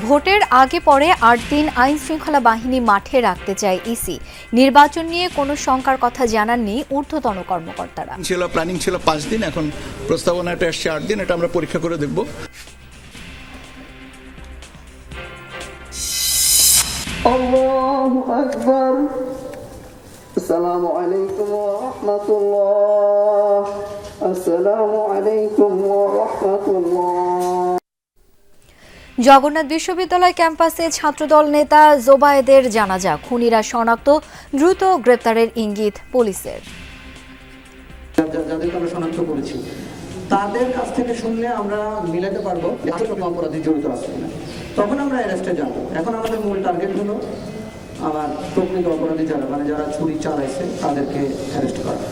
ভোটের আগে পরে ৮ দিন আইন শৃঙ্খলা বাহিনী মাঠে রাখতে চায় ইসি। নির্বাচন নিয়ে কোনো শঙ্কার কথা জানাননি ঊর্ধ্বতন কর্মকর্তারা। প্ল্যানিং ছিল ৫ দিন, এখন প্রস্তাবনাটা আসছে ৮ দিন। এটা আমরা পরীক্ষা করে দেখব। আল্লাহু আকবার। আসসালামু আলাইকুম ওয়া রাহমাতুল্লাহ। আসসালামু আলাইকুম ওয়া রাহমাতুল্লাহ। জগন্নাথ বিশ্ববিদ্যালয় ক্যাম্পাসে ছাত্রদল নেতা জোবায়েদের জানাজা, খুনিরা শনাক্ত, দ্রুত গ্রেপ্তারের ইঙ্গিত পুলিশের। যাদেরকে আমরা শনাক্ত করেছি তাদের কাছ থেকে শুনলে আমরা মিলাতে পারবো যে আসলে কোনো অপরাধী জড়িত আছে কিনা, তখন আমরা অ্যারেস্টে যাবো। এখন আমাদের মূল টার্গেট হলো আমার প্রকৃত অপরাধী যারা যারা চুরি চালাইছে তাদেরকে অ্যারেস্ট করা।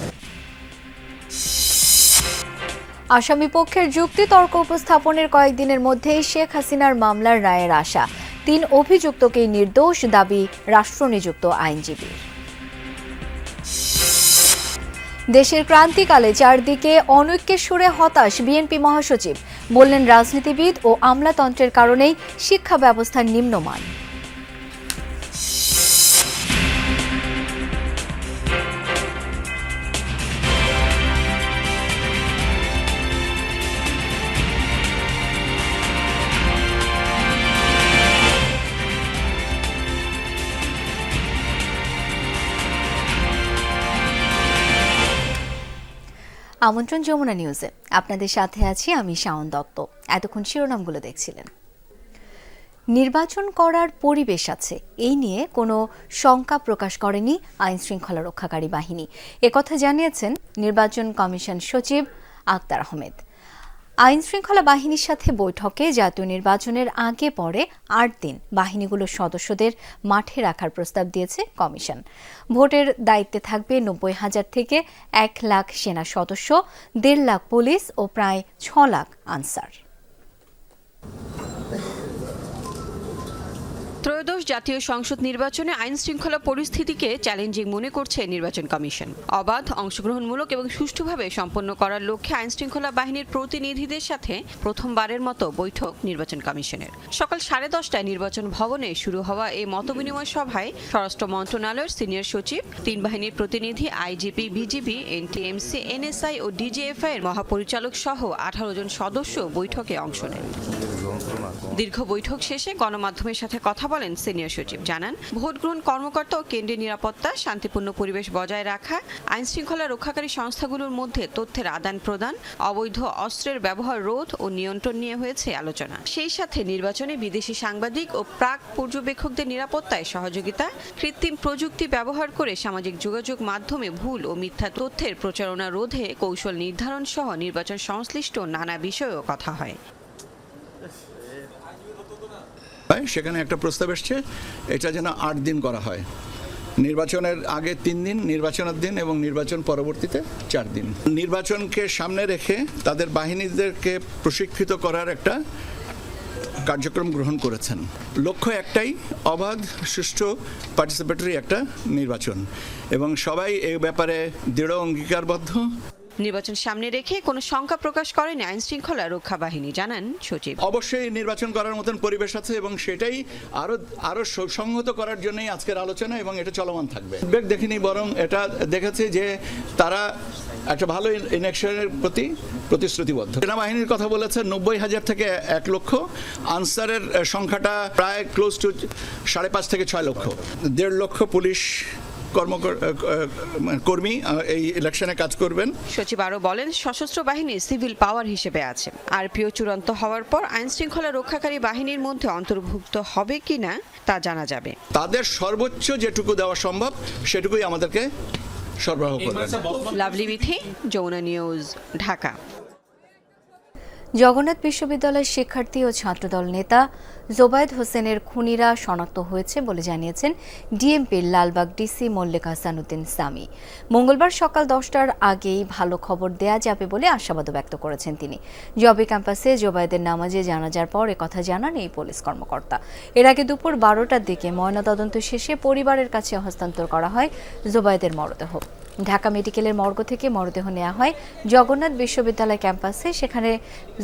আসামি পক্ষের যুক্তি তর্ক উপস্থাপনের কয়েকদিনের মধ্যেই শেখ হাসিনার মামলার রায়ের আশা। ৩ অভিযুক্তকেই নির্দোষ দাবি রাষ্ট্রনিযুক্ত আইনজীবীর। দেশের ক্রান্তিকালে চারদিকে অনৈক্যের সুরে হতাশ বিএনপি মহাসচিব, বললেন রাজনীতিবিদ ও আমলাতন্ত্রের কারণেই শিক্ষা ব্যবস্থার নিম্নমান। আমন্ত্রণ যমুনা নিউজে, আপনাদের সাথে আছি আমি শাওন দত্ত। এতক্ষণ শিরোনামগুলো দেখছিলেন। নির্বাচন করার পরিবেশ আছে, এই নিয়ে কোনো শঙ্কা প্রকাশ করেনি আইন শৃঙ্খলা রক্ষাকারী বাহিনী। একথা জানিয়েছেন নির্বাচন কমিশন সচিব আক্তার আহমেদ। আইন শৃঙ্খলা বাহিনীর সাথে বৈঠকে জাতীয় নির্বাচনের আগে পরে ৮ দিন বাহিনীগুলোর সদস্যদের মাঠে রাখার প্রস্তাব দিয়েছে কমিশন। ভোটের দায়িত্বে থাকবে ৯০,০০০ থেকে ১ লাখ সেনা সদস্য, ১.৫ লাখ পুলিশ ও প্রায় ৬ লাখ আনসার। ত্রয়োদশ জাতীয় সংসদ নির্বাচনে আইন শৃঙ্খলা পরিস্থিতিকে চ্যালেঞ্জিং মনে করছে নির্বাচন কমিশন। অবাধ, অংশগ্রহণমূলক এবং সুষ্ঠুভাবে সম্পন্ন করার লক্ষ্যে আইন শৃঙ্খলা বাহিনীর প্রতিনিধিদের সাথে প্রথমবারের মতো বৈঠক নির্বাচন কমিশনের। সকাল 10:30টায় নির্বাচন ভবনে শুরু হওয়া এই মতবিনিময় সভায় স্বরাষ্ট্র মন্ত্রণালয়ের সিনিয়র সচিব, ৩ বাহিনীর প্রতিনিধি, আইজিপি, বিজিবি, এনটিএমসি, এনএসআই ও ডিজিএফআই এর মহাপরিচালক সহ 18 জন সদস্য বৈঠকে অংশ নেন। দীর্ঘ বৈঠক শেষে গণমাধ্যমের সাথে কথা বলেন সিনিয়র সচিব, জানান ভোট গ্রহণ কর্মকর্তা ও কেন্দ্রের নিরাপত্তা, শান্তিপূর্ণ পরিবেশ বজায় রাখা, আইন শৃঙ্খলা রক্ষাকারী সংস্থাগুলোর মধ্যে তথ্যের আদান প্রদান, অবৈধ অস্ত্রের ব্যবহার রোধ ও নিয়ন্ত্রণ নিয়ে হয়েছে আলোচনা। সেই সাথে নির্বাচনে বিদেশি সাংবাদিক ও প্রাক পর্যবেক্ষকদের নিরাপত্তায় সহযোগিতা, কৃত্রিম প্রযুক্তি ব্যবহার করে সামাজিক যোগাযোগ মাধ্যমে ভুল ও মিথ্যা তথ্যের প্রচারণা রোধে কৌশল নির্ধারণ সহ নির্বাচন সংশ্লিষ্ট নানা বিষয়েও কথা হয়। সেখানে একটা প্রস্তাব এসছে, এটা যেন ৮ দিন করা হয়। নির্বাচনের আগে ৩ দিন, নির্বাচনের দিন এবং নির্বাচন পরবর্তীতে 4 দিন। নির্বাচনকে সামনে রেখে তাদের বাহিনীদেরকে প্রশিক্ষিত করার একটা কার্যক্রম গ্রহণ করেছেন। লক্ষ্য একটাই, অবাধ, সুষ্ঠু, পার্টিসিপেটরি একটা নির্বাচন, এবং সবাই এই ব্যাপারে দৃঢ় অঙ্গীকারবদ্ধ। নির্বাচন সামনে রেখে কোনো শঙ্কা প্রকাশ করেনি আইন শৃঙ্খলা রক্ষা বাহিনী, জানান সচিব। অবশ্যই নির্বাচন করার মতন পরিবেশ আছে এবং সেটাই আরো সংহত করার জন্যই আজকের আলোচনা, এবং এটা চলমান থাকবে। দেখিনি, বরং এটা দেখেছে যে তারা একটা ভালো ইলেকশনের প্রতি প্রতিশ্রুতিবদ্ধ। সেনাবাহিনীর কথা বলেছে ৯০,০০০ থেকে ১ লক্ষ, আনসারের সংখ্যাটা প্রায় ক্লোজ টু ৫.৫ থেকে ৬ লক্ষ, ১.৫ লক্ষ পুলিশ কর্মী এই ইলেকশনে কাজ করবেন। সচিব আরো বলেন, সশস্ত্র বাহিনী সিভিল পাওয়ার হিসেবে আছে। আরপিও চূড়ান্ত হওয়ার পর আইন শৃঙ্খলা রক্ষাকারী বাহিনীর মধ্যে অন্তর্ভুক্ত হবে কিনা তা জানা যাবে। তাদের সর্বোচ্চ যেটুকু দেওয়া সম্ভব সেটুকুই আমাদেরকে সরবরাহ করবেন। লাভলি মিথি, যমুনা নিউজ, ঢাকা। জগন্নাথ বিশ্ববিদ্যালয়ের শিক্ষার্থী ও ছাত্রদল নেতা জোবায়েদ হোসেনের খুনিরা শনাক্ত হয়েছে বলে জানিয়েছেন ডিএমপির লালবাগ ডিসি মল্লিক হাসানুদ্দিন সামি। মঙ্গলবার সকাল 10টার আগেই ভালো খবর দেয়া যাবে বলে আশাবাদ ব্যক্ত করেছেন তিনি। জবি ক্যাম্পাসে জোবায়েদের নামাজে জানাজার পর একথা জানান এই পুলিশ কর্মকর্তা। এর আগে দুপুর 12টার দিকে ময়নাতদন্ত শেষে পরিবারের কাছে হস্তান্তর করা হয় জোবায়েদের মরদেহ। ঢাকা মেডিকেলের মর্গ থেকে মরদেহ নেওয়া হয় জগন্নাথ বিশ্ববিদ্যালয় ক্যাম্পাসে। সেখানে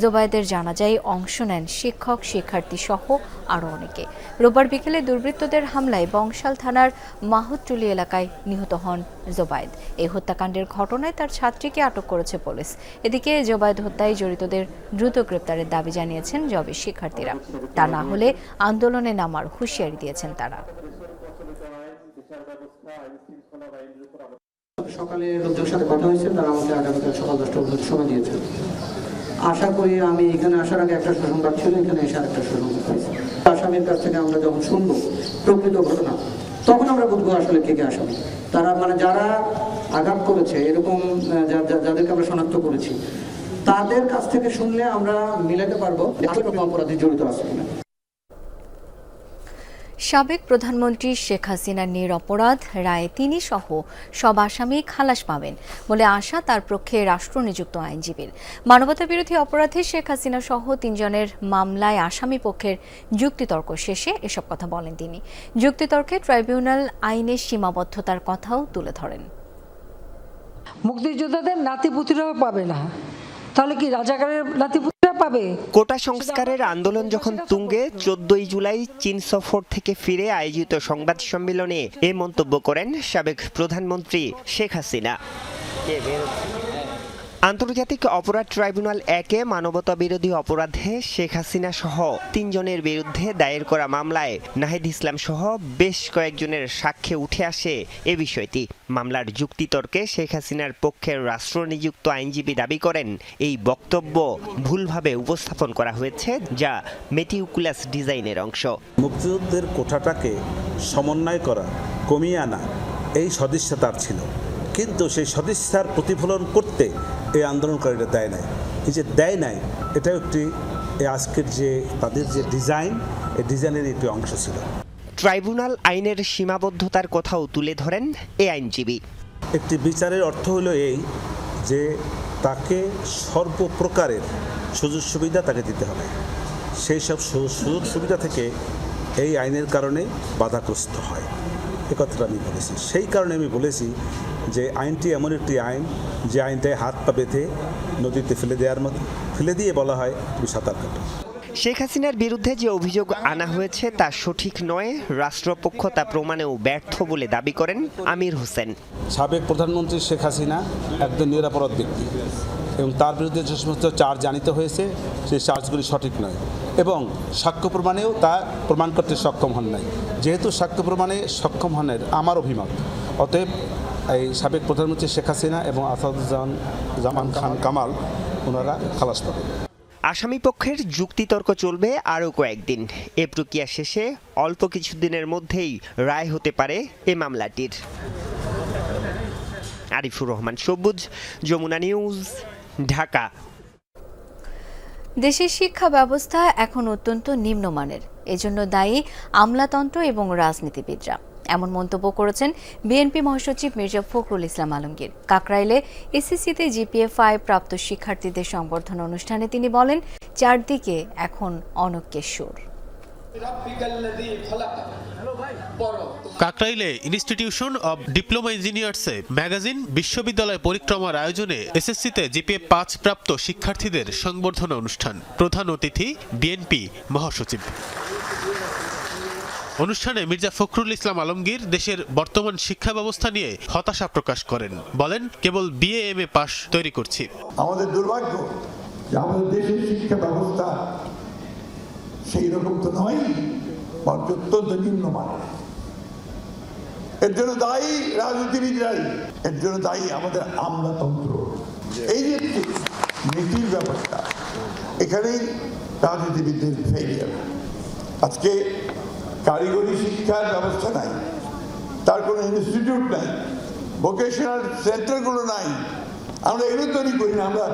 জোবায়েদের জানাজায় অংশ নেন শিক্ষক, শিক্ষার্থী সহ আরও অনেকে। রোববার বিকেলে দুর্বৃত্তদের হামলায় বংশাল থানার মাহুতটুলি এলাকায় নিহত হন জোবায়েদ। এই হত্যাকাণ্ডের ঘটনায় তার ছাত্রীকে আটক করেছে পুলিশ। এদিকে জোবায়েদ হত্যায় জড়িতদের দ্রুত গ্রেপ্তারের দাবি জানিয়েছেন জবের শিক্ষার্থীরা। তা না হলে আন্দোলনে নামার হুঁশিয়ারি দিয়েছেন তারা। সকালে লোকদের সাথে কথা হয়েছে, তারা আমাকে আগামীকাল সকাল 10টা পর্যন্ত সময় দিয়েছে। আশা করি আমি এখানে আসার আগে একটা সুসংবাদ ছিল, এখানে এসে আরেকটা সুসংবাদ পাইছি। আসামির কাছ থেকে আমরা যখন শুনবো প্রকৃত ঘটনা, তখন আমরা বুঝবো আসলে কে কে আসামি। তারা মানে যারা আঘাত করেছে, এরকম যাদেরকে আমরা শনাক্ত করেছি, তাদের কাছ থেকে শুনলে আমরা মিলাতে পারবো আসলে অপরাধী জড়িত আছে কিনা। সাবেক প্রধানমন্ত্রী শেখ হাসিনার নিরপরাধ রায়ে তিনি সহ সব আসামি খালাস পাবেন বলে আশা তার পক্ষে রাষ্ট্রনিযুক্ত আইনজীবীর। মানবতাবিরোধী অপরাধে শেখ হাসিনা সহ 3 জনের মামলায় আসামি পক্ষের যুক্তিতর্ক শেষে এসব কথা বলেন তিনি। যুক্তিতর্কে ট্রাইব্যুনাল আইনের সীমাবদ্ধতার কথাও তুলে ধরেন। মুক্তিযোদ্ধাদের নাতিপুতিরাও পাবে না, তাহলে কি রাজাকারের নাতিপুতিরা পাবে? কোটা সংস্কারের আন্দোলন যখন তুঙ্গে 14ই জুলাই চীন সফর থেকে ফিরে আয়োজিত সংবাদ সম্মেলনে এ মন্তব্য করেন সাবেক প্রধানমন্ত্রী শেখ হাসিনা। আন্তর্জাতিক অপরাধ ট্রাইব্যুনাল 1-এ মানবতা বিরোধী অপরাধে শেখ হাসিনা সহ 3 জনের বিরুদ্ধে দায়ের করা মামলায় নাহিদ ইসলাম সহ বেশ কয়েকজনের সাক্ষ্যে উঠে আসে এ বিষয়টি। মামলার যুক্তিতর্কে শেখ হাসিনার পক্ষের রাষ্ট্রনিযুক্ত আইনজীবী দাবি করেন এই বক্তব্য ভুলভাবে উপস্থাপন করা হয়েছে, যা মেটিকুলাস ডিজাইনের অংশ। মুক্তিযুদ্ধের কোঠাটাকে সমন্বয় করা, কমিয়ে আনা, এই সদিচ্ছা তার ছিল, কিন্তু সেই সদিচ্ছার প্রতিফলন করতে এই আন্দোলনকারীরা দেয় নাই। এই যে দেয় নাই, এটাও একটি আজকের যে তাদের যে ডিজাইন, এই ডিজাইনের একটি অংশ ছিল। ট্রাইব্যুনাল আইনের সীমাবদ্ধতার কথাও তুলে ধরেন এই আইনজীবী। একটি বিচারের অর্থ হলো এই যে তাকে সর্বপ্রকারের সুযোগ সুবিধা তাকে দিতে হবে। সেই সব সুযোগ সুবিধা থেকে এই আইনের কারণে বাধাগ্রস্ত হয়, এ কথাটা আমি বলেছি। সেই কারণে আমি বলেছি যে আইনটি এমন একটি আইন যে আইনটায় হাত পা বেঁধে নদীতে ফেলে দেওয়ার মতো, ফেলে দিয়ে বলা হয় তুমি সাঁতার কাটো। শেখ হাসিনার বিরুদ্ধে যে অভিযোগ আনা হয়েছে তা সঠিক নয়, রাষ্ট্রপক্ষ তা প্রমাণেও ব্যর্থ বলে দাবি করেন আমির হোসেন। সাবেক প্রধানমন্ত্রী শেখ হাসিনা একজন নিরপরাধ ব্যক্তি এবং তার বিরুদ্ধে যে সমস্ত চার্জ আনিত হয়েছে সেই চার্জগুলি সঠিক নয় এবং সাক্ষ্য প্রমাণেও তা প্রমাণ করতে সক্ষম হন নাই। যেহেতু সাক্ষ্য প্রমাণে সক্ষম হনের আমার অভিমত, অতএব এই সাবেক প্রধানমন্ত্রী শেখ হাসিনা এবং আসাদুজ্জামান খান কামাল ওনারা খালাস পাবেন। আসামি পক্ষের যুক্তিতর্ক চলবে আরও কয়েকদিন। এ প্রক্রিয়া শেষে অল্প কিছুদিনের মধ্যেই রায় হতে পারে এ মামলাটির। আরিফুর রহমান সবুজ, যমুনা নিউজ, ঢাকা। দেশের শিক্ষা ব্যবস্থা এখন অত্যন্ত নিম্নমানের, এজন্য দায়ী আমলাতন্ত্র এবং রাজনীতিবিদরা, এমন মন্তব্য করেছেন বিএনপি মহাসচিব মির্জা ফখরুল ইসলাম আলমগীর। কাকরাইলে এসএসসিতে জিপিএ-5 প্রাপ্ত শিক্ষার্থীদের সংবর্ধনা অনুষ্ঠানে তিনি বলেন, চারদিকে এখন অনৈক্যের সুর। কাকরাইলে ইনস্টিটিউশন অব ডিপ্লোমা ইঞ্জিনিয়ার্সে ম্যাগাজিন বিশ্ববিদ্যালয় পরিক্রমার আয়োজনে এসএসসিতে জিপিএ-5 প্রাপ্ত শিক্ষার্থীদের সংবর্ধনা অনুষ্ঠান। প্রধান অতিথি বিএনপি মহাসচিব। অনুষ্ঠানে মির্জা ফখরুল ইসলাম আলমগীর দেশের বর্তমান শিক্ষা ব্যবস্থা নিয়ে হতাশা প্রকাশ করেন। বলেন, কেবল বিএ এমএ পাস তৈরি করছি। আমাদের দুর্ভাগ্য যে আমাদের দেশের শিক্ষা ব্যবস্থা সেই রকম তো নয়, অত্যন্ত নিম্নমানের। এর জন্য দায়ী রাজনীতিবিদরাই, এর জন্য দায়ী আমাদের আমলাতন্ত্র। এই যে নীতির ব্যাপারটা, এখানেই রাজনীতিবিদদের ফেলিয়ার। আজকে কারিগরি শিক্ষার ব্যবস্থা নাই, তার কোনো ইনস্টিটিউট নাই, ভোকেশনাল সেন্টারগুলো নাই। আমরা এগুলো তৈরি করি না, আমরা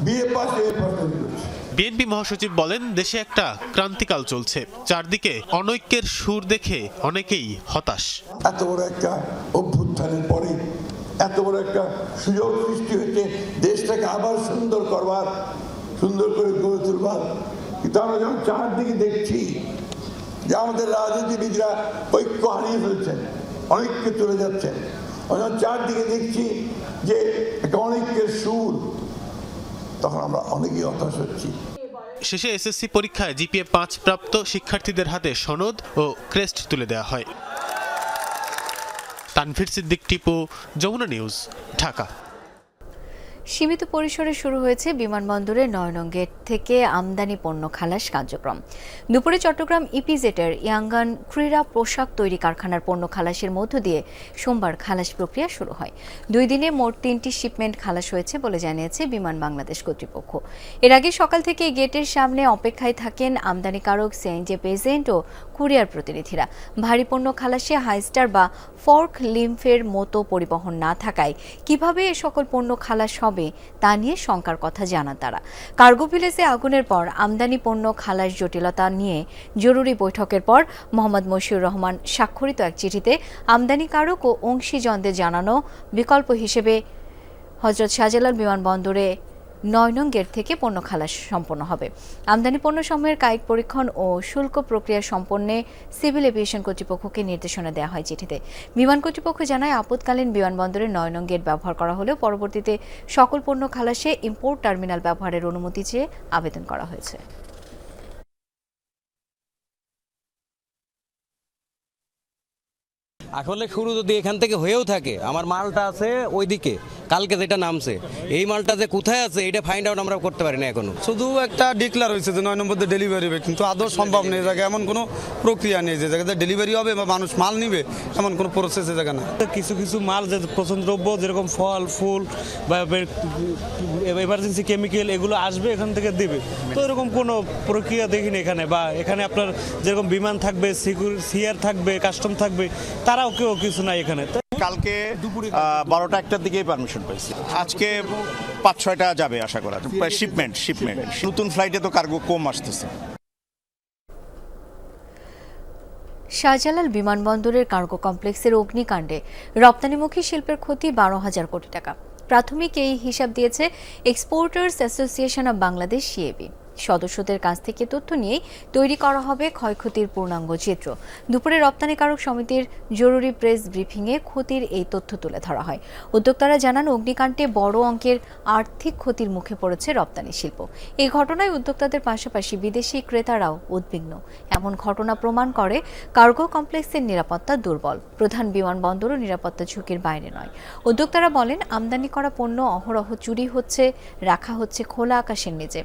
বিএ পাস তৈরি করছি। বিএনপি মহাসচিব বলেন, দেশে একটা ক্রান্তিকাল চলছে, চারদিকে অনৈক্যের সুর দেখে অনেকেই হতাশ। এত বড় একটা অভ্যুত্থানের পরে এত বড় একটা সুযোগ সৃষ্টি হয়েছে দেশটাকে আবার সুন্দর করবার, সুন্দর করে গড়ে তুলবার, কিন্তু আমরা যখন চারদিকে দেখছি যে আমাদের রাজনীতিবিদরা ঐক্য হারিয়ে ফেলছেন, অনৈক্য চলে যাচ্ছেন, যখন চারদিকে দেখছি যে একটা অনেকের সুর, তখন আমরা অনেকেই হতাশ হচ্ছি। শেষে এসএসসি পরীক্ষায় জিপিএ 5 প্রাপ্ত শিক্ষার্থীদের হাতে সনদ ও ক্রেস্ট তুলে দেওয়া হয়। তানভীর সিদ্দিক, টিপু, যমুনা নিউজ, ঢাকা। সীমিত পরিসরে শুরু হয়েছে বিমানবন্দরের 9 নং গেট থেকে আমদানি পণ্য খালাস কার্যক্রম। দুপুরে চট্টগ্রাম ইপিজেডের ইয়াঙ্গান ক্রীড়া পোশাক তৈরি কারখানার পণ্য খালাসের মধ্য দিয়ে সোমবার খালাস প্রক্রিয়া শুরু হয়। 2 দিনে মোট 3টি শিপমেন্ট খালাস হয়েছে বলে জানিয়েছে বিমান বাংলাদেশ কর্তৃপক্ষ। এর আগে সকাল থেকে গেটের সামনে অপেক্ষায় থাকেন আমদানিকারক, সিএনজি এজেন্ট ও কুরিয়ার প্রতিনিধিরা। ভারী পণ্য খালাসে হাইস্টার বা ফর্ক লিম্ফের মতো পরিবহন না থাকায় কিভাবে এ সকল পণ্য খালাস হবে তা নিয়ে শঙ্কার কথা জানান তারা। কার্গো ভিলেজে আগুনের পর আমদানি পণ্য খালাস জটিলতা নিয়ে জরুরি বৈঠকের পর মোহাম্মদ মশিউর রহমান স্বাক্ষরিত এক চিঠিতে আমদানিকারক ও অংশীজনদের জানানো বিকল্প হিসেবে হযরত শাহজালাল বিমানবন্দরে 9 নং গেট থেকে পণ্য খালাস সম্পন্ন হবে। আমদানি পণ্য সমূহের কায়িক পরীক্ষণ ও শুল্ক প্রক্রিয়া সম্পন্নে সিভিল এভিয়েশন কর্তৃপক্ষকে নির্দেশনা দেওয়া হয় চিঠিতে। বিমান কর্তৃপক্ষ জানায়, আপৎকালীন বিমানবন্দরে 9 নং গেট ব্যবহার করা হলেও পরবর্তীতে সকল পণ্য খালাসে ইম্পোর্ট টার্মিনাল ব্যবহারের অনুমতি চেয়ে আবেদন করা হয়েছে। আসলে শুরু যদি এখান থেকে হয়েও থাকে, আমার মালটা আছে ওইদিকে, কালকে যেটা নামছে, এই মালটা যে কোথায় আছে এটা ফাইন্ড আউট আমরা করতে পারি না এখনো। শুধু একটা ডিক্লার হয়েছে যে 9 নম্বরে ডেলিভারি হবে, কিন্তু আদৌ সম্ভব নেই। জায়গায় এমন কোনো প্রক্রিয়া নেই যে জায়গাতে ডেলিভারি হবে বা মানুষ মাল নিবে, এমন কোনো প্রসেসের জায়গা না। কিছু কিছু মাল যে পছন্দ দ্রব্য, যেরকম ফল ফুল বা এমার্জেন্সি কেমিক্যাল, এগুলো আসবে এখান থেকে দেবে। তো এরকম কোনো প্রক্রিয়া দেখিনি এখানে। বা এখানে আপনার যেরকম বিমান থাকবে, সিআর থাকবে, কাস্টম থাকবে, তারাও কেউ কিছু নাই এখানে। কালকে 12টা 1টার দিকেই পারমিশন পাইছি, আজকে 5-6টা যাবে আশা করা। শিপমেন্ট নতুন ফ্লাইটে তো কার্গো কম আসতেছে। শাহজালাল বিমানবন্দরের কার্গো কমপ্লেক্সের অগ্নিকাণ্ডে রপ্তানিমুখী শিল্পের ক্ষতি 12,000 কোটি টাকা। প্রাথমিক এই হিসাব দিয়েছে exporters association of Bangladesh, CAB. সদস্যদের কাছ থেকে তথ্য নিয়ে তৈরি করা হবে ক্ষয়ক্ষতির পূর্ণাঙ্গ চিত্র। দুপুরে রপ্তানিকারক সমিতির জরুরি প্রেস ব্রিফিংয়ে ক্ষতির এই তথ্য তুলে ধরা হয়। উদ্যোক্তারা জানান, অগ্নিকাণ্ডে বড় অঙ্কের আর্থিক ক্ষতির মুখে পড়েছে রপ্তানি শিল্প। এই ঘটনায় উদ্যোক্তাদের পাশাপাশি বিদেশি ক্রেতারাও উদ্বিগ্ন। এমন ঘটনা প্রমাণ করে কার্গো কমপ্লেক্সের নিরাপত্তা দুর্বল। প্রধান বিমানবন্দরও নিরাপত্তা ঝুঁকির বাইরে নয়। উদ্যোক্তারা বলেন, আমদানি করা পণ্য অহরহ চুরি হচ্ছে, রাখা হচ্ছে খোলা আকাশের নিচে।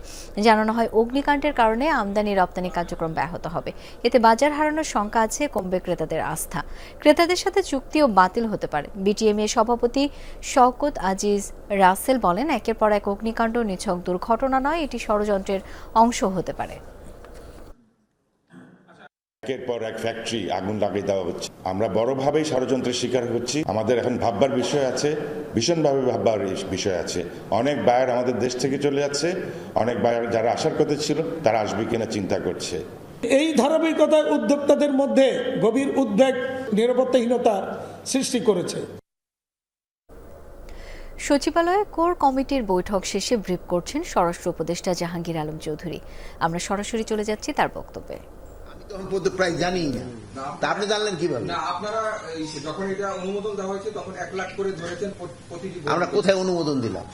জানানো হয়, অগ্নিকাণ্ডের কারণে আমদানি রপ্তানি কার্যক্রম ব্যাহত হবে। এতে বাজার হারানোর শঙ্কা আছে, কমবে ক্রেতাদের আস্থা। ক্রেতাদের সাথে চুক্তিও বাতিল হতে পারে। বিটিএমএ সভাপতি শওকত আজিজ রাসেল বলেন, একের পর এক অগ্নিকাণ্ড নিছক দুর্ঘটনা নয়, এটি ষড়যন্ত্রের অংশ হতে পারে। একের পর এক ফ্যাক্টরি আগুন লাগিয়ে দেওয়া হচ্ছে। আমরা বড়ভাবেই ষড়যন্ত্রের শিকার হচ্ছি। আমাদের এখন ভাববার বিষয় আছে, ভীষণভাবে ভাববার বিষয় আছে। অনেক বায়ার আমাদের দেশ থেকে চলে যাচ্ছে, অনেক বায়ার যারা আসার কথা ছিল তারা আসবে কিনা চিন্তা করছে। এই ধারাবাহিকতায় উদ্যোক্তাদের মধ্যে গভীর উদ্বেগ, নিরাপত্তাহীনতার সৃষ্টি করেছে। সচিবালয়ে কোর কমিটির বৈঠক শেষে ব্রিফ করছেন স্বরাষ্ট্র উপদেষ্টা জাহাঙ্গীর আলম চৌধুরী। আমরা সরাসরি চলে যাচ্ছি তার বক্তব্যে। তখন পর্যন্ত প্রায় জানি না, তা আপনি জানলেন কিভাবে? না, আপনারা যখন এটা অনুমোদন দেওয়া হয়েছে তখন 1 লাখ করে ধরেছেন প্রতিটি। আমরা কোথায় অনুমোদন দিলাম?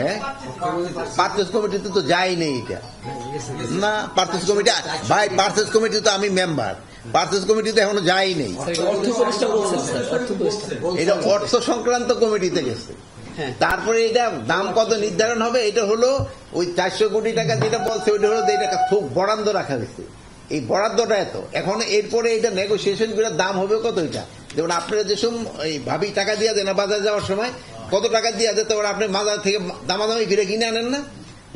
হ্যাঁ, পারচেজ কমিটিতে তো যাই নেই এটা। না, পারচেজ কমিটি, ভাই পারচেজ কমিটি তো আমি মেম্বার, পারচেজ কমিটিতে এখনো যাই নেই। এটা অর্থ সংক্রান্ত কমিটিতে গেছে। তারপরে এটা দাম কত নির্ধারণ হবে, এটা হলো ওই 400 কোটি টাকা যেটা বলছে, ওইটা হলো এটা থোক বরাদ্দ রাখা হয়েছে। এই বরাদ্দটা এত, এখন এরপরে এটা নেগোসিয়েশন করে দাম হবে কত। এটা যেমন আপনারা যেসব ভাবি টাকা দিয়ে দেন বাজার যাওয়ার সময়, কত টাকা দিয়ে দিতে পারে, আপনি বাজার থেকে দামাদামি ফিরে কিনে আনেন না,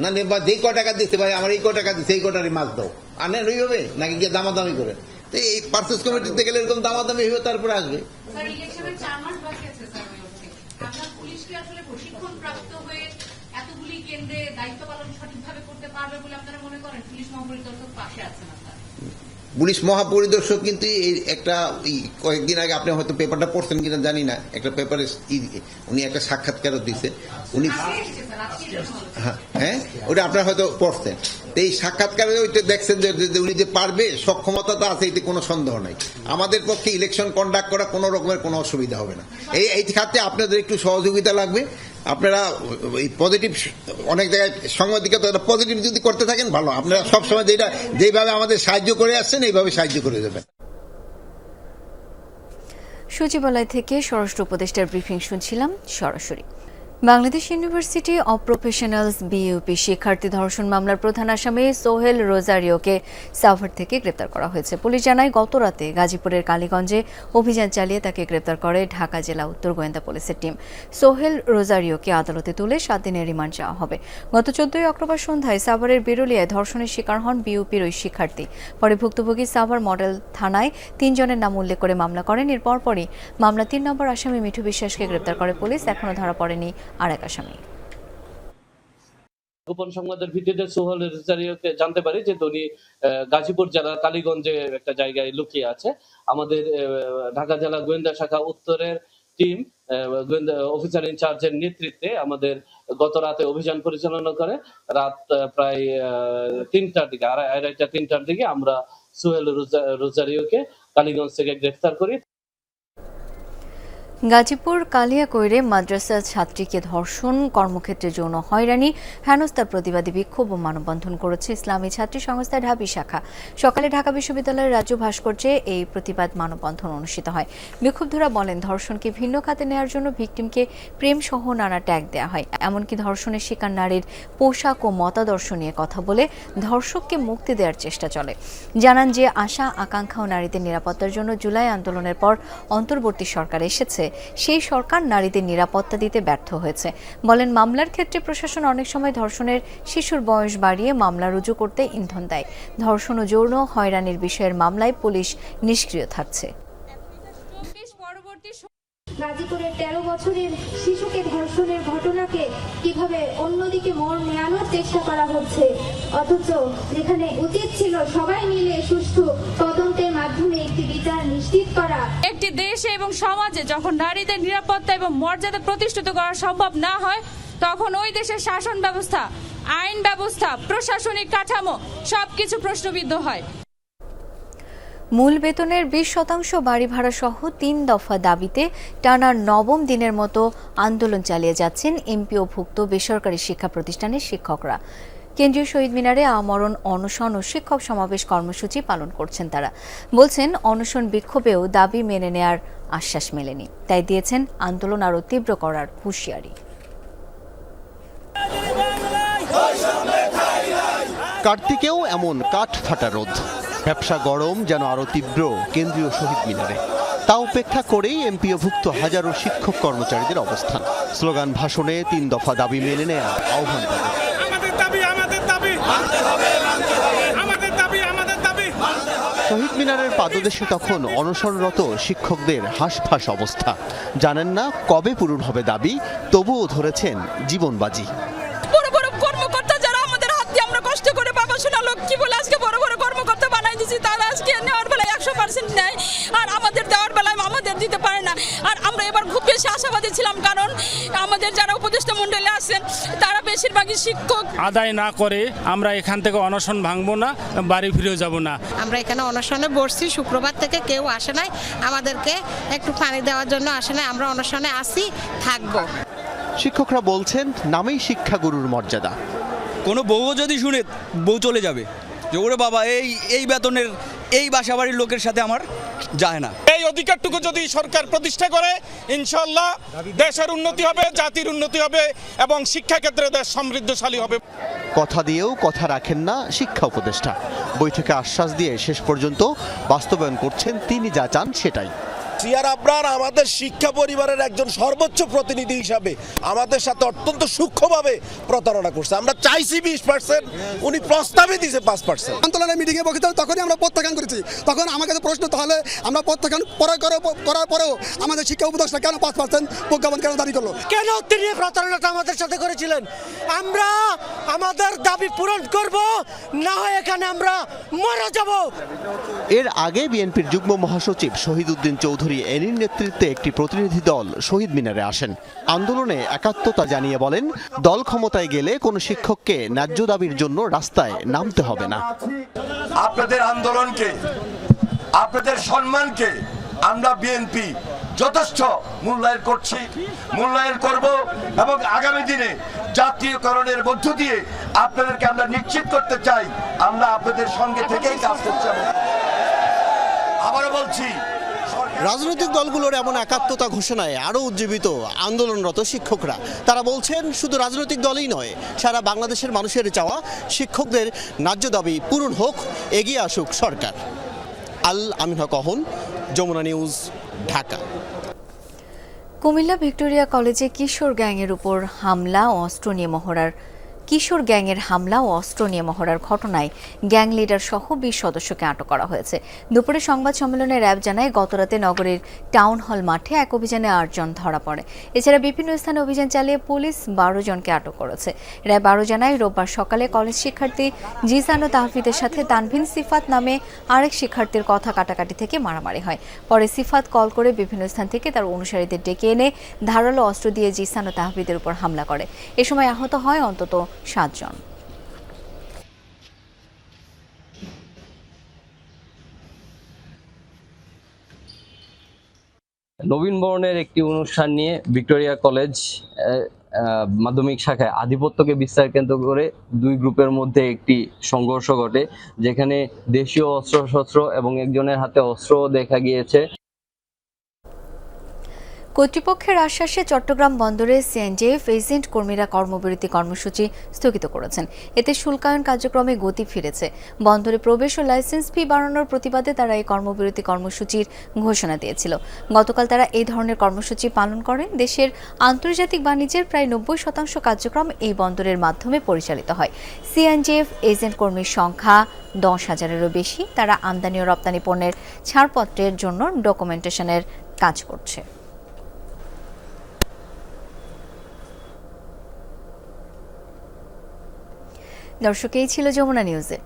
না বা যেই ক টাকা দিতে ভাই আমার এই ক টাকা দিচ্ছে, এই কটারই মাছ দাও, আনেন ওইভাবে নাকি গিয়ে দামাদামি করে। তো এই পারচেজ কমিটিতে গেলে এরকম দামাদামি হয়ে তারপরে আসবে। পুলিশ মহাপরিদর্শক কিন্তু এই একটা কয়েকদিন আগে আপনি হয়তো পেপারটা পড়ছেন কিনা জানি না, একটা পেপারে উনি একটা সাক্ষাৎকারও দিচ্ছে উনি, হ্যাঁ ওটা আপনারা হয়তো পড়ছেন। এই সাক্ষাৎকারে ওইটা দেখছেন যে উনি যে পারবে, সক্ষমতা তো আছে, এতে কোনো সন্দেহ নাই। আমাদের পক্ষে ইলেকশন কন্ডাক্ট করা কোনো রকমের কোনো অসুবিধা হবে না। এই ক্ষেত্রে আপনাদের একটু সহযোগিতা লাগবে। আপনারা এই পজিটিভ, অনেক জায়গায় সাংবাদিকতা পজিটিভ যদি করতে থাকেন ভালো। আপনারা সবসময় যেভাবে আমাদের সাহায্য করে আসছেন এইভাবে সাহায্য করে দেবেন। সচিবালয় থেকে স্বরাষ্ট্র উপদেষ্টার ব্রিফিং শুনছিলাম সরাসরি। Bangladesh university of professionals BUP শিক্ষার্থী ধর্ষণ মামলার প্রধান আসামি সোহেল রোজারিওকে সাভার থেকে গ্রেপ্তার করা হয়েছে। পুলিশ জানায় গতরাতে গাজীপুরের কালীগঞ্জে অভিযান চালিয়ে তাকে গ্রেপ্তার করে ঢাকা জেলা উত্তর গোয়েন্দা পুলিশের টিম। সোহেল রোজারিওকে আদালতে তুলে 7 দিনের রিমান্ড চাওয়া হবে। গত 14 অক্টোবর সন্ধ্যায় সাভারের বিরুলিয়ায় ধর্ষণের শিকার হন বিইউপির ওই শিক্ষার্থী। পরে ভুক্তভোগী সাভার মডেল থানায় 3 জনের নাম উল্লেখ করে মামলা করেন। এর পরপরই মামলা 3 নম্বর আসামি মিঠু বিশ্বাসকে গ্রেপ্তার করে পুলিশ। এখনো ধরা পড়েনি আর এক আসামি। গোপন সংবাদের ভিত্তিতে সোহেল রোজারিওকে জানতে পারি যে উনি গাজীপুর জেলার কালীগঞ্জে একটা জায়গায় লুকিয়ে আছে। আমাদের ঢাকা জেলা গোয়েন্দা শাখা উত্তরের টিম গোয়েন্দা অফিসার ইনচার্জের নেতৃত্বে আমাদের গত রাতে অভিযান পরিচালনা করে রাত প্রায় 3টার দিকে, 3টার দিকে আমরা সোহেল রোজারিওকে কালীগঞ্জ থেকে গ্রেফতার করি। গাজীপুর কালিয়াকৈরে মাদ্রাসা ছাত্রীকে ধর্ষণ, কর্মক্ষেত্রে যৌন হয়রানি, হেনস্থার প্রতিবাদী বিক্ষোভ ও মানববন্ধন করেছে ইসলামী ছাত্রী সংস্থা ঢাবি শাখা। সকালে ঢাকা বিশ্ববিদ্যালয়ের রাজ্য ভাস্কর্যে এই প্রতিবাদ মানববন্ধন অনুষ্ঠিত হয়। বিক্ষোভধরা বলেন, ধর্ষণকে ভিন্ন খাতে নেওয়ার জন্য ভিকটিমকে প্রেম সহ নানা ট্যাগ দেওয়া হয়। এমনকি ধর্ষণের শিকার নারীর পোশাক ও মতাদর্শ নিয়ে কথা বলে ধর্ষককে মুক্তি দেওয়ার চেষ্টা চলে। জানান যে আশা আকাঙ্ক্ষা ও নারীদের নিরাপত্তার জন্য জুলাই আন্দোলনের পর অন্তর্বর্তী সরকার এসেছে, সেই সরকার নারীদের নিরাপত্তা দিতে ব্যর্থ হয়েছে। বলেন, মামলার ক্ষেত্রে প্রশাসন অনেক সময় ধর্ষণের শিশুর বয়স বাড়িয়ে মামলা রুজু করতে ইন্ধন দেয়। ধর্ষণ ও যৌন হয়রানির বিষয়ের মামলায় পুলিশ নিষ্ক্রিয় থাকছে। গাজীপুরের 13 বছরের শিশুকে ধর্ষণের ঘটনাকে কিভাবে অন্যদিকে মোড় নেওয়ানোর চেষ্টা করা হচ্ছে, অথচ যেখানে উচিত ছিল সবাই মিলে সুষ্ঠু তদন্তের মাধ্যমে একটি বিচার নিশ্চিত করা। একটি দেশে এবং সমাজে যখন নারীদের নিরাপত্তা এবং মর্যাদা প্রতিষ্ঠিত করা সম্ভব না হয়, তখন ওই দেশের শাসন ব্যবস্থা, আইন ব্যবস্থা, প্রশাসনিক কাঠামো সবকিছু প্রশ্নবিদ্ধ হয়। মূল বেতনের 20% বাড়ি ভাড়া সহ 3 দফা দাবিতে টানা 9ম দিনের মতো আন্দোলন চালিয়ে যাচ্ছেন এমপিওভুক্ত বেসরকারি শিক্ষা প্রতিষ্ঠানের শিক্ষকরা। কেন্দ্রীয় শহীদ মিনারে আমরণ, অনশন ও শিক্ষক সমাবেশ কর্মসূচি পালন করছেন তারা। বলছেন, অনশন বিক্ষোভেও দাবি মেনে নেয়ার আশ্বাস মেলেনি, তাই দিয়েছেন আন্দোলন আরও তীব্র করার হুঁশিয়ারি। কার্তিকেও এমন কাঠ ফাটা রোদ, ব্যবসা গরম যেন আরো তীব্র কেন্দ্রীয় শহীদ মিনারে। তা উপেক্ষা করেই এমপিওভুক্ত হাজারো শিক্ষক কর্মচারীদের অবস্থান। স্লোগান ভাষণে 3 দফা দাবি মেনে নেওয়ার আহ্বান তাদের। শহীদ মিনারের পাদদেশে তখন অনশনরত শিক্ষকদের হাঁসফাঁস অবস্থা। জানেন না কবে পূরণ হবে দাবি, তবুও ধরেছেন জীবনবাজি। বড় বড় কর্মকর্তা যারা আমাদের হাত দিয়ে আমরা কষ্ট করে বাবা শোনা লক্ষ্মী বলে আজকে বড় বড় কর্মকর্তা বানাই দিয়েছি, তারা আজকে নেওয়ার বেলায় 100% নেয়, আর আমাদের দেওয়ার বেলায় আমাদের দিতে পারে না। আর আমরা এবার খুব বেশি আশাবাদী ছিলাম, কারণ আমাদের যারা উপদেষ্টা মণ্ডলে আছেন তারা বেশিরভাগই শিক্ষক। আদায় না করে আমরা এখান থেকে অনশন ভাঙবো না, বাড়ি ফিরেও যাব না। আমরা এখানে অনশনে বসছি, শুক্রবার থেকে কেউ আসে নাই, আমাদেরকে একটু পানি দেওয়ার জন্য আসে নাই। আমরা অনশনে আসি, থাকবো। শিক্ষকরা বলছেন, নামেই শিক্ষাগুরুর মর্যাদা। কোনো বউও যদি শুনে বউ চলে যাবে যে ওরে বাবা এই বেতনের এই বাসাবাড়ির লোকের সাথে আমার যায় না। এই অধিকারটুকু যদি সরকার প্রতিষ্ঠা করে, ইনশাআল্লাহ দেশের উন্নতি হবে, জাতির উন্নতি হবে এবং শিক্ষা ক্ষেত্রে দেশ সমৃদ্ধশালী হবে। কথা দিয়েও কথা রাখেন না শিক্ষা উপদেষ্টা। বৈঠকে আশ্বাস দিয়ে শেষ পর্যন্ত বাস্তবায়ন করছেন তিনি যা চান সেটাই। সিআর আবরার আমাদের শিক্ষা পরিবারের একজন সর্বোচ্চ প্রতিনিধি হিসাবে আমাদের সাথে অত্যন্ত সূক্ষ্মভাবে প্রতারণা করছে। আমরা চাইছি 20%, উনি প্রস্তাবে দিয়েছে 5%। আন্দোলনের মিটিংয়ে বক্তৃতা তখনই আমরা প্রত্যাখ্যান করেছি। তখন আমার কাছে প্রশ্ন, তাহলে আমরা প্রত্যাখ্যান করার পরেও আমাদের শিক্ষা উপদেষ্টা কেন 5% প্রজ্ঞাপন কেন দাবি করলো? কেন তিনি প্রতারণাটা আমাদের সাথে করেছিলেন? আমরা আমাদের দাবি পূরণ করব, না হয় এখানে আমরা মারা যাব। এর আগে বিএনপির যুগ্ম মহাসচিব শহীদ উদ্দিন চৌধুরী এনির নেতৃত্বে একটি প্রতিনিধি দল শহীদ মিনারে আসেন। আন্দোলনে একাত্মতা জানিয়ে বলেন, দল ক্ষমতায় গেলে কোনো শিক্ষককে ন্যায্য দাবির জন্য রাস্তায় নামতে হবে না। আপনাদের আন্দোলনকে, আপনাদের সম্মানকে আমরা বিএনপি যথেষ্ট মূল্যায়ন করছি, মূল্যায়ন করব এবং আগামী দিনে জাতীয়করণের মধ্য দিয়ে আপনাদেরকে আমরা নিশ্চিত করতে চাই আমরা আপনাদের সঙ্গে থেকেই কাজ করতে চাই। আবারও বলছি, রাজনৈতিক দলগুলোর এমন একাত্মতা ঘোষণায় আরও উজ্জীবিত আন্দোলনরত শিক্ষকরা। তারা বলছেন, শুধু রাজনৈতিক দলই নয়, সারা বাংলাদেশের মানুষের চাওয়া শিক্ষকদের ন্যায্য দাবি পূরণ হোক, এগিয়ে আসুক সরকার। আল আমিন হক অহন, যমুনা নিউজ, ঢাকা। কুমিল্লা ভিক্টোরিয়া কলেজে কিশোর গ্যাংয়ের উপর হামলা ও অস্ত্র নিয়ে মহড়ার ঘটনায় গ্যাং লিডার সহ 20 সদস্যকে আটক করা হয়েছে। দুপুরে সংবাদ সম্মেলনে র্যাব জানায়, গতরাতে নগরের টাউন হল মাঠে এক অভিযানে 8 জন ধরা পড়ে। এছাড়া বিভিন্ন স্থানে অভিযান চালিয়ে পুলিশ 12 জনকে আটক করেছে। র্যাব আরও জানায়, রোববার সকালে কলেজ শিক্ষার্থী জিসান ও তাহফিদের সাথে তানভিন সিফাত নামে আরেক শিক্ষার্থীর কথা কাটাকাটি থেকে মারামারি হয়। পরে সিফাত কল করে বিভিন্ন স্থান থেকে তার অনুসারীদের ডেকে এনে ধারালো অস্ত্র দিয়ে জিসান ও তাহফিদের উপর হামলা করে। এ সময় আহত হয় অন্তত 7 জন। নবীনবরণের একটি অনুষ্ঠান নিয়ে ভিক্টোরিয়া কলেজ মাধ্যমিক শাখায় আধিপত্যকে বিস্তার কেন্দ্র করে দুই গ্রুপের মধ্যে একটি সংঘর্ষ ঘটে, যেখানে দেশীয় অস্ত্রশস্ত্র এবং একজনের হাতে অস্ত্র দেখা গিয়েছে। কর্তৃপক্ষের আশ্বাসে চট্টগ্রাম বন্দরে সিএনজিএফ এজেন্ট কর্মীরা কর্মবিরতি কর্মসূচি স্থগিত করেছেন। এতে শুল্কায়ন কার্যক্রমে গতি ফিরেছে। বন্দরে প্রবেশ ও লাইসেন্স ফি বাড়ানোর প্রতিবাদে তারা এই কর্মবিরতি কর্মসূচির ঘোষণা দিয়েছিল। গতকাল তারা এই ধরনের কর্মসূচি পালন করেন। দেশের আন্তর্জাতিক বাণিজ্যের প্রায় 90% কার্যক্রম এই বন্দরের মাধ্যমে পরিচালিত হয়। সিএনজিএফ এজেন্ট কর্মীর সংখ্যা 10,000-এরও বেশি। তারা আমদানি ও রপ্তানি পণ্যের ছাড়পত্রের জন্য ডকুমেন্টেশনের কাজ করছে। দর্শক, এই ছিল যমুনা নিউজে।